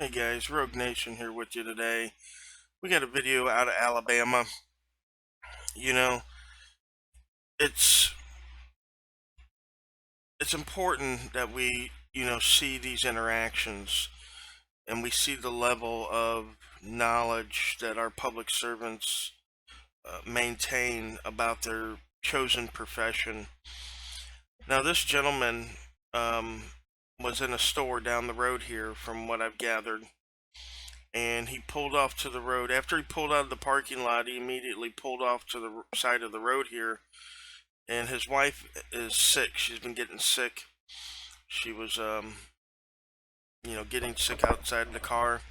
Hey guys, Rogue Nation here with you today. We got a video out of Alabama. You know, it's important that we, see these interactions and we see the level of knowledge that our public servants maintain about their chosen profession. Now, this gentleman was in a store down the road here, from what I've gathered. And he pulled off to the road. After he pulled out of the parking lot, he immediately pulled off to the side of the road here. And his wife is sick. She's been getting sick. She was, getting sick outside of the car.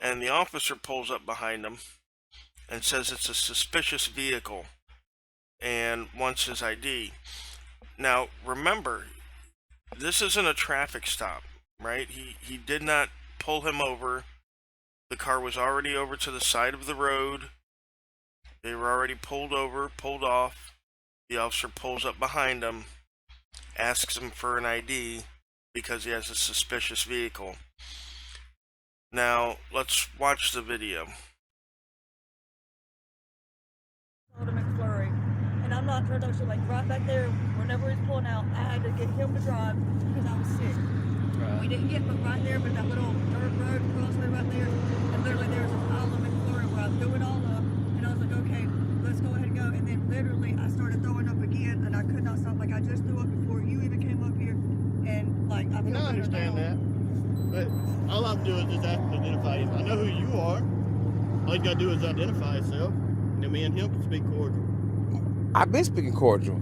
And the officer pulls up behind him and says it's a suspicious vehicle and wants his ID. Now, remember, this isn't a traffic stop, right? He did not pull him over. The car was already over to the side of the road. They were already pulled over, pulled off. The officer pulls up behind him, asks him for an ID because he has a suspicious vehicle. Now, let's watch the video. And I'm not production, like right back there, whenever he's pulling out, I had to get him to drive because I was sick. Right. We didn't get but right there, but that little dirt road crossway right there, and literally there's a pile of McFlurry where I threw it all up, and I was like, okay, let's go ahead and go. And then literally I started throwing up again, and I could not stop. Like I just threw up before you even came up here, and like I feel I understand that, but all I'm doing is just asking to identify him. I know who you are. All you gotta do is identify yourself, and then me and him can speak cordial. I've been speaking cordial.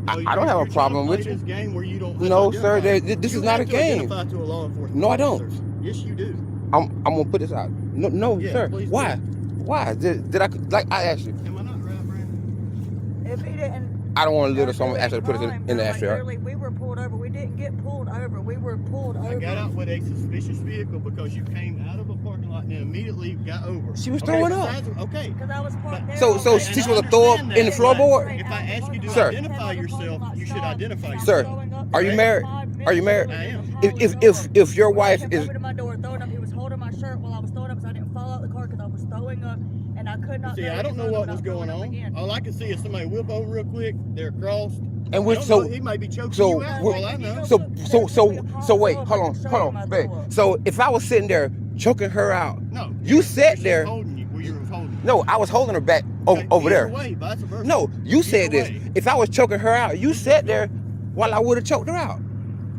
Oh, I don't have a problem with you. This game where you don't no, sir. This is not a game. To a law enforcement no, I don't. officer. Yes, you do. I'm gonna put this out. No, yeah, sir. Why? Do. Why? Did I I asked you? Am I not right, Brandon? If he didn't. I don't want to litter, so I'm gonna ask you to put it in the ashtray. Literally, we were pulled over. We didn't get pulled over. We were pulled over. I got out with a suspicious vehicle because you came out of a parking lot and immediately got over. She was throwing up. Okay. Because I was parked there. So she's supposed to throw up in the floorboard? If I ask you to Sir. identify yourself, you should identify yourself. Sir, are you married? Are you married? I am. If your wife is. He my door throwing up. He was holding my shirt while I was throwing up, so I didn't fall out the car because I was throwing up. And I could not. See, I don't know what was going on. All I can see is somebody whip over real quick. They're crossed. And which so he might be choking so you out, all I know. So wait, hold on, babe. So if I was sitting there choking her out, no, you sat there. Holding you, where you were holding. No, I was holding her back over there. Way, vice versa. No, you said Either this. way. If I was choking her out, you sat there while I would have choked her out,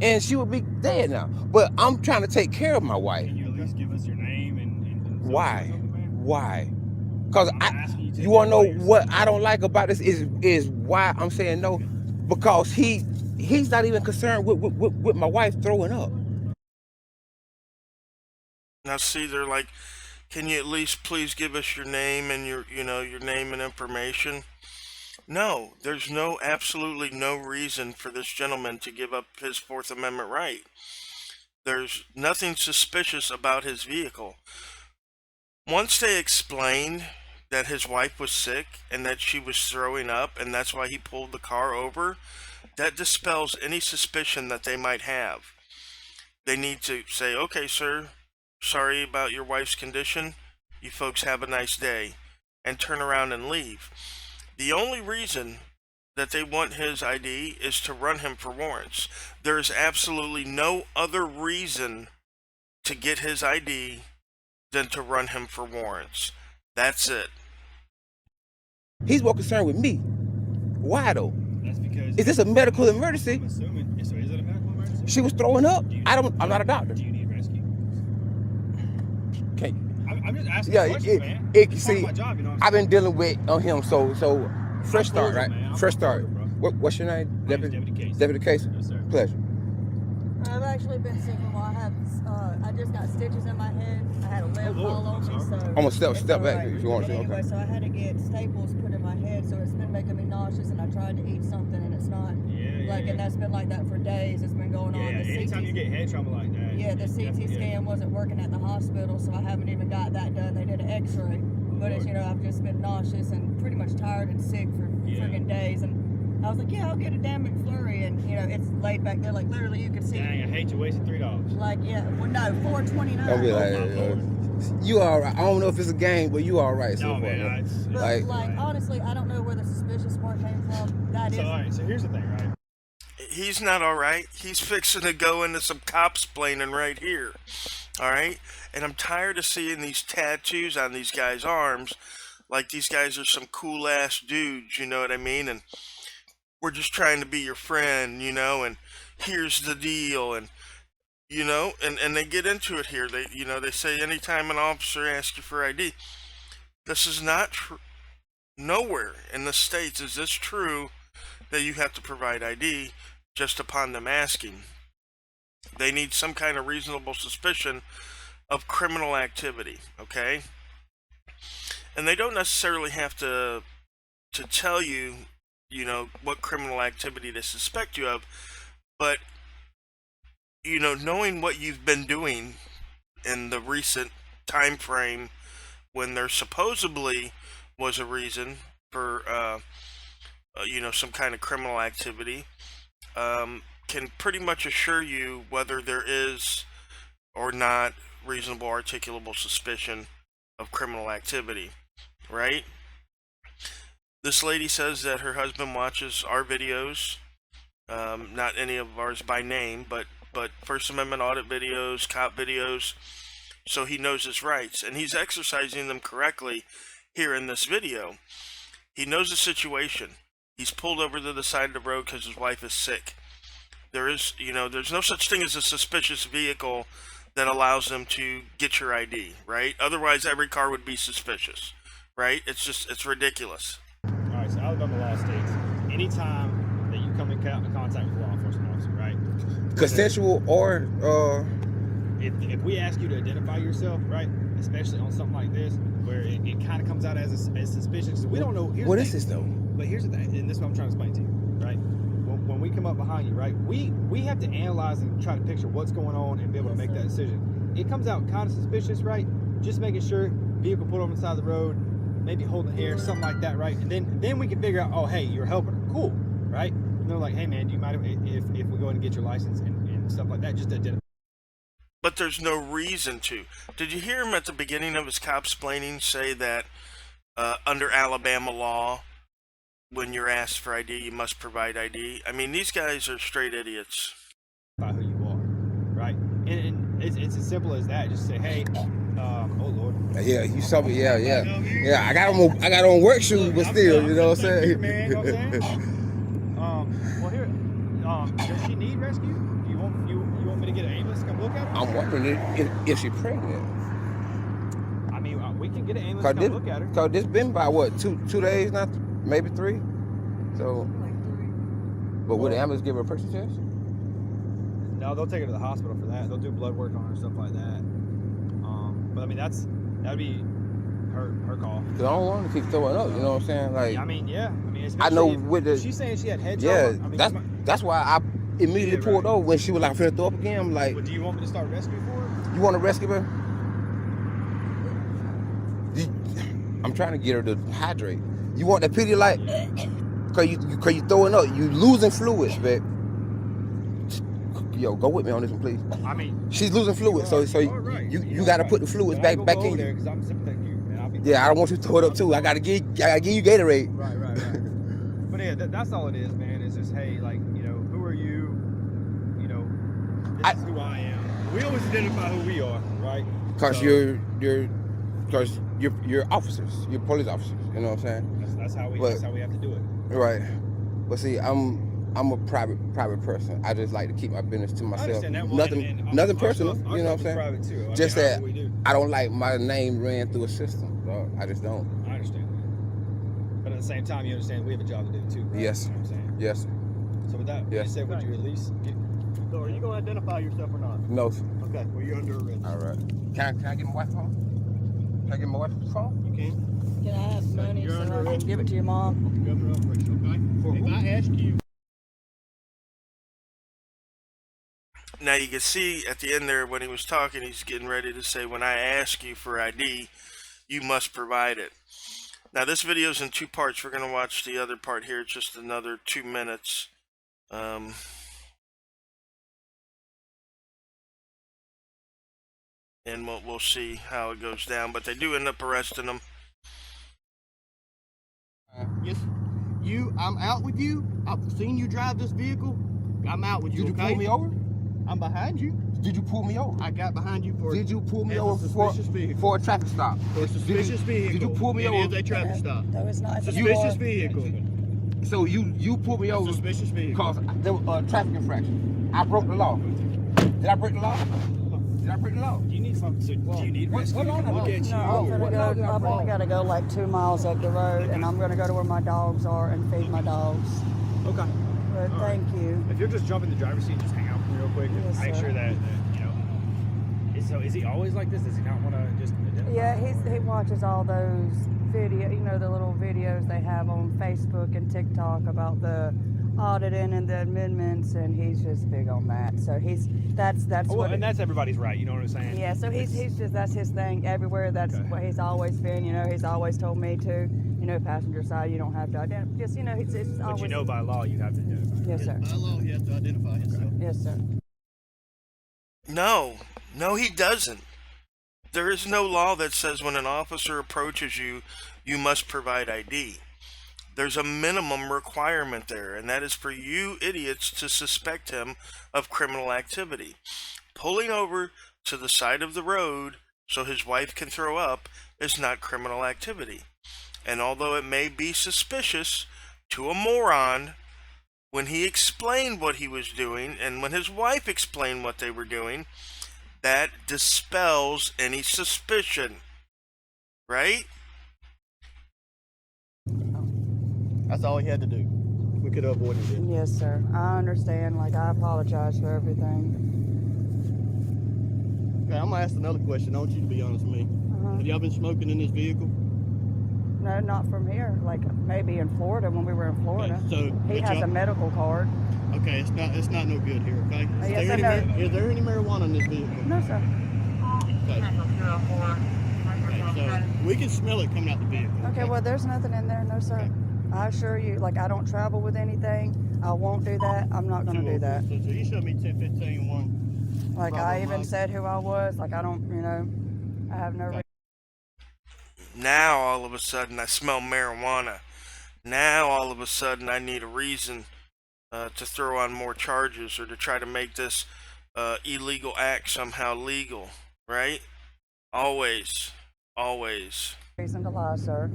and she would be dead now. But I'm trying to take care of my wife. Can you at least give us your name and Why? Why? Because you want to know what I don't like about this is why I'm saying no. Because he's not even concerned with my wife throwing up. Now, see, they're like, can you at least please give us your name and your name and information? No, there's absolutely no reason for this gentleman to give up his Fourth Amendment right. There's nothing suspicious about his vehicle. Once they explained that his wife was sick and that she was throwing up and that's why he pulled the car over, that dispels any suspicion that they might have. They need to say, okay, sir, sorry about your wife's condition. You folks have a nice day, and turn around and leave. The only reason that they want his ID is to run him for warrants. There is absolutely no other reason to get his ID than to run him for warrants. That's it. He's more concerned with me. Why though? That's because. Is this a medical emergency? I'm assuming. So is it a medical emergency? She was throwing up. I'm not a doctor. Do you need rescue? Okay. I'm just asking Yeah, questions, man. see, Part of my job, you know what I'm I've been dealing with him. So fresh start, right? man. Fresh start. Bro. What's your name? My name's Deputy Case. Deputy Case. Yes, sir. Pleasure. I've actually been sick for a while. I just got stitches in my head. I had a limb Lord, fall on me, so. I'm gonna step it's back alright. if you want But to. anyway, Okay. so I had to get staples put in my head, so it's been making me nauseous, and I tried to eat something, and it's not. And that's been like that for days. It's been going on. Yeah, anytime you get head trauma like that. Yeah, the CT scan wasn't working at the hospital, so I haven't even got that done. They did an X-ray, but as you know, I've just been nauseous and pretty much tired and sick for friggin' days, and I was like, yeah, I'll get a damn McFlurry, and you know, it's laid back there, like literally you could see. Dang, I hate you wasted $3. Like, yeah, well, no, $4.29. Don't be like, you all right. I don't know if it's a game, but you all right so No, far. man, it's But like- honestly, I don't know where the suspicious part came from. That is. So, all right, so here's the thing, right? He's not all right. He's fixing to go into some cops planning right here. All right? And I'm tired of seeing these tattoos on these guys' arms. Like these guys are some cool ass dudes, you know what I mean? And we're just trying to be your friend, you know, and here's the deal. And, you know, and they get into it here. They, you know, they say anytime an officer asks you for ID, this is not true. Nowhere in the States is this true that you have to provide ID just upon them asking. They need some kind of reasonable suspicion of criminal activity, okay? And they don't necessarily have to tell you, you know, what criminal activity they suspect you of, but, you know, knowing what you've been doing in the recent time frame when there supposedly was a reason for, you know, some kind of criminal activity, can pretty much assure you whether there is or not reasonable articulable suspicion of criminal activity, right? This lady says that her husband watches our videos, not any of ours by name, but First Amendment audit videos, cop videos, so he knows his rights, and he's exercising them correctly here in this video. He knows the situation. He's pulled over to the side of the road because his wife is sick. There is, you know, there's no such thing as a suspicious vehicle that allows them to get your ID, right? Otherwise, every car would be suspicious, right? It's just, it's ridiculous. All right, so Alabama law states anytime that you come in contact with a law enforcement officer, right? Consensual or If we ask you to identify yourself, right, especially on something like this, where it kind of comes out as suspicious, 'cause we don't know. what is this though? But here's the thing, and this is what I'm trying to explain to you, right? When we come up behind you, right, we have to analyze and try to picture what's going on and be able to make that decision. It comes out kind of suspicious, right? Just making sure vehicle put on the side of the road, maybe holding hair, something like that, right? And then we can figure out, oh, hey, you're helping her, cool, right? And they're like, hey, man, do you mind if we go in and get your license and stuff like that, just to identify. But there's no reason to. Did you hear him at the beginning of his cop-splaining say that under Alabama law, when you're asked for ID, you must provide ID? I mean, these guys are straight idiots. Who you are, right? And it's as simple as that. Just say, hey, oh Lord. Yeah, you saw me. Yeah. I got on work shoes, but still, you know what I'm saying? Man, you know what I'm saying? Well, here, does she need rescue? Do you want me to get an ambulance to come look at her? I'm wondering if she's pregnant. I mean, we can get an ambulance to come look at her. Cause this been by what, two days now, maybe 3. So, but would the ambulance give her a pressure test? No, they'll take her to the hospital for that. They'll do blood work on her, stuff like that. But I mean, that'd be her call. Cause I don't want to keep throwing up. You know what I'm saying? Like, I mean, yeah. I mean, I know especially with the she's saying she had head trauma. yeah, I mean, that's why I immediately Yeah, pulled right. over when she was like finna throw up again. I'm like, well, do you want me to start rescue for her? you want to rescue her? I'm trying to get her to hydrate. You want that Pedialyte? Cause you throwing up, you losing fluids, babe. Yo, go with me on this one, please. I mean, She's losing fluids, so right. you got to put the fluids back in there you. because I'm sympathetic to you, man. I'll be Yeah, I don't want you to throw it up too. I gotta give you Gatorade. Right. But yeah, that's all it is, man. It's just, hey, like, you know, who are you? You know, this is who I am. We always identify who we are, right? Cause So, you're officers, you're police officers. You know what I'm saying? That's how we have to do it. Right. But see, I'm a private person. I just like to keep my business to I myself. understand that. Well, Nothing our personal. stuff- our You know what stuff I'm saying? is private too. Just I mean, that we do. I don't like my name ran through a system. Dog. I just don't. I understand that. But at the same time, you understand we have a job to do too. Right? Yes. You know what I'm saying? Yes. So with that, Yes. you said, would you at least get... So are you going to identify yourself or not? No. Okay, well, you're under arrest. All right. Can I get my wife's phone? Can I get my wife's phone? You can. Can I have money You're so under I can arrest. give it to your mom? Governor operation, okay? For If who? I ask you, Now you can see at the end there when he was talking, he's getting ready to say, when I ask you for ID, you must provide it. Now this video is in 2 parts. We're going to watch the other part here. It's just another 2 minutes. And we'll see how it goes down. But they do end up arresting him. Yes. I'm out with you. I've seen you drive this vehicle. I'm out with you. Did you okay? pull me over? I'm behind you. Did you pull me over? I got behind you for. Did you pull me as a over for suspicious vehicle. for a traffic stop? For a suspicious vehicle. Did you pull me It over? is a traffic stop. No, it's not. It's a Suspicious car. vehicle. So you pulled me over Suspicious vehicle. because there was a traffic infraction. I broke the law. Did I break the law? Did I break the law? Do you need something? So, do you need what rescue? law did I Look break? at you. No, I'm gonna what law did go. I I've break? only got to go like 2 miles up the road, and I'm gonna go to where my dogs are and feed my dogs. Okay. But All thank you. If you'll just jump in the driver's seat and just hang out with me real quick, and Yes, make sir. sure that you know. Is he always like this? Does he not want to just identify? Yeah, he watches all those video, the little videos they have on Facebook and TikTok about the auditing and the amendments, and he's just big on that. So that's Oh, well, what. and that's everybody's right. You know what I'm saying? Yeah, so he's just that's his thing everywhere. That's Okay. what he's always been. He's always told me to. Passenger side, you don't have to identify. Just it's But always. by law, you have to identify. Yes, sir. By law, he has to identify himself. Yes, sir. No, he doesn't. There is no law that says when an officer approaches you, you must provide ID. There's a minimum requirement there, and that is for you idiots to suspect him of criminal activity. Pulling over to the side of the road so his wife can throw up is not criminal activity. And although it may be suspicious to a moron, when he explained what he was doing and when his wife explained what they were doing, that dispels any suspicion, right? That's all he had to do. We could have avoided it. Yes, sir. I understand. I apologize for everything. Okay, I'm gonna ask another question. I want you to be honest with me. Have y'all been smoking in this vehicle? No, not from here. Maybe in Florida when we were in Florida. Okay, so He but has y'all- a medical card. Okay, it's not no good here. Okay. Yes, I know. Is there any marijuana in this vehicle? No, sir. Okay. Okay, so we can smell it coming out the vehicle. Okay, well, there's nothing in there. No, sir. Okay. I assure you, I don't travel with anything. I won't do that. I'm not going to do that. So you showed me 10, 15, 1. I even said who I was. I don't, I have no reason. Now all of a sudden I smell marijuana. Now all of a sudden I need a reason to throw on more charges or to try to make this illegal act somehow legal, right? Always. Reason to lie, sir.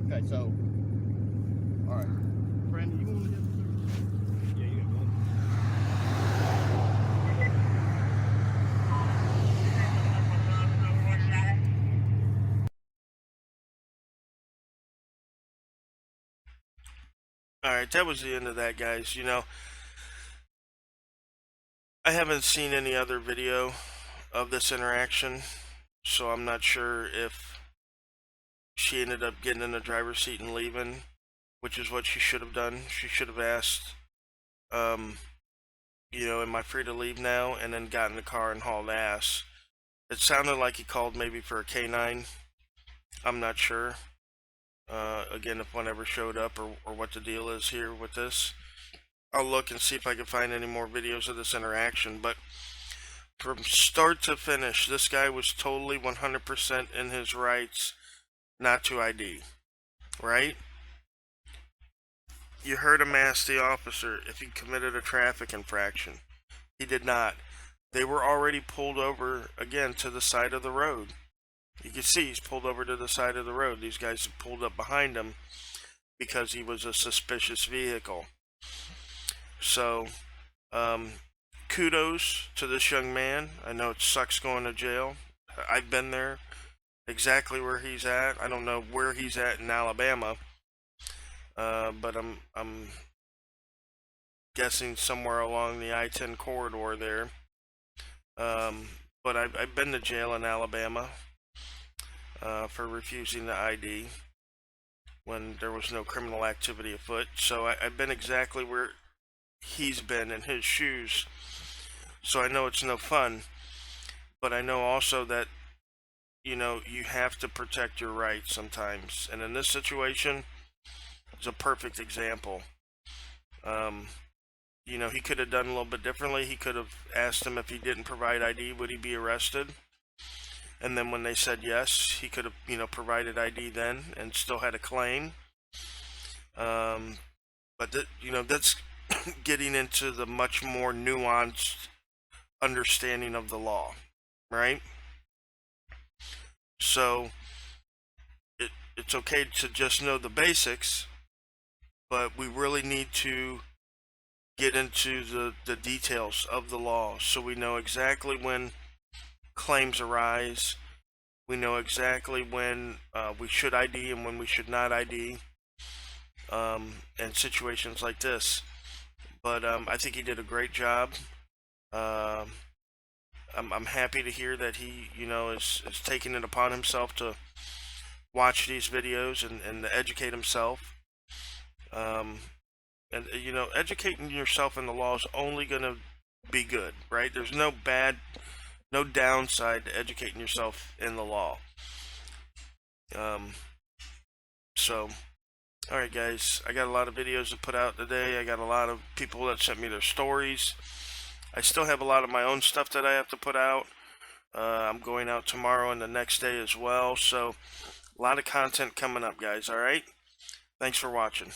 Okay, so all right, Brandon, you want to hit Yeah, you got one. Alright, that was the end of that, guys. I haven't seen any other video of this interaction, so I'm not sure if she ended up getting in the driver's seat and leaving, which is what she should have done. She should have asked, am I free to leave now? And then got in the car and hauled ass. It sounded like he called maybe for a canine. I'm not sure. Again, if one ever showed up or what the deal is here with this. I'll look and see if I can find any more videos of this interaction, but from start to finish, this guy was totally 100% in his rights not to ID, right? You heard him ask the officer if he committed a traffic infraction. He did not. They were already pulled over, again, to the side of the road. You can see he's pulled over to the side of the road. These guys have pulled up behind him because he was a suspicious vehicle. So, kudos to this young man. I know it sucks going to jail. I've been there, exactly where he's at. I don't know where he's at in Alabama, but I'm guessing somewhere along the I-10 corridor there. But I've been to jail in Alabama for refusing the ID when there was no criminal activity afoot. So I've been exactly where he's been in his shoes. So I know it's no fun, but I know also that you know, you have to protect your rights sometimes. And in this situation, it's a perfect example. You know, he could have done a little bit differently. He could have asked him if he didn't provide ID, would he be arrested? And then when they said yes, he could have, you know, provided ID then and still had a claim. But you know, that's getting into the much more nuanced understanding of the law, right? So it's okay to just know the basics, but we really need to get into the details of the law so we know exactly when claims arise. We know exactly when we should ID and when we should not ID, and situations like this. But I think he did a great job. I'm happy to hear that he, you know, is taking it upon himself to watch these videos and to educate himself. And you know, educating yourself in the law is only going to be good, right? There's no downside to educating yourself in the law. So, all right, guys, I got a lot of videos to put out today. I got a lot of people that sent me their stories. I still have a lot of my own stuff that I have to put out. I'm going out tomorrow and the next day as well. So, a lot of content coming up, guys, all right? Thanks for watching.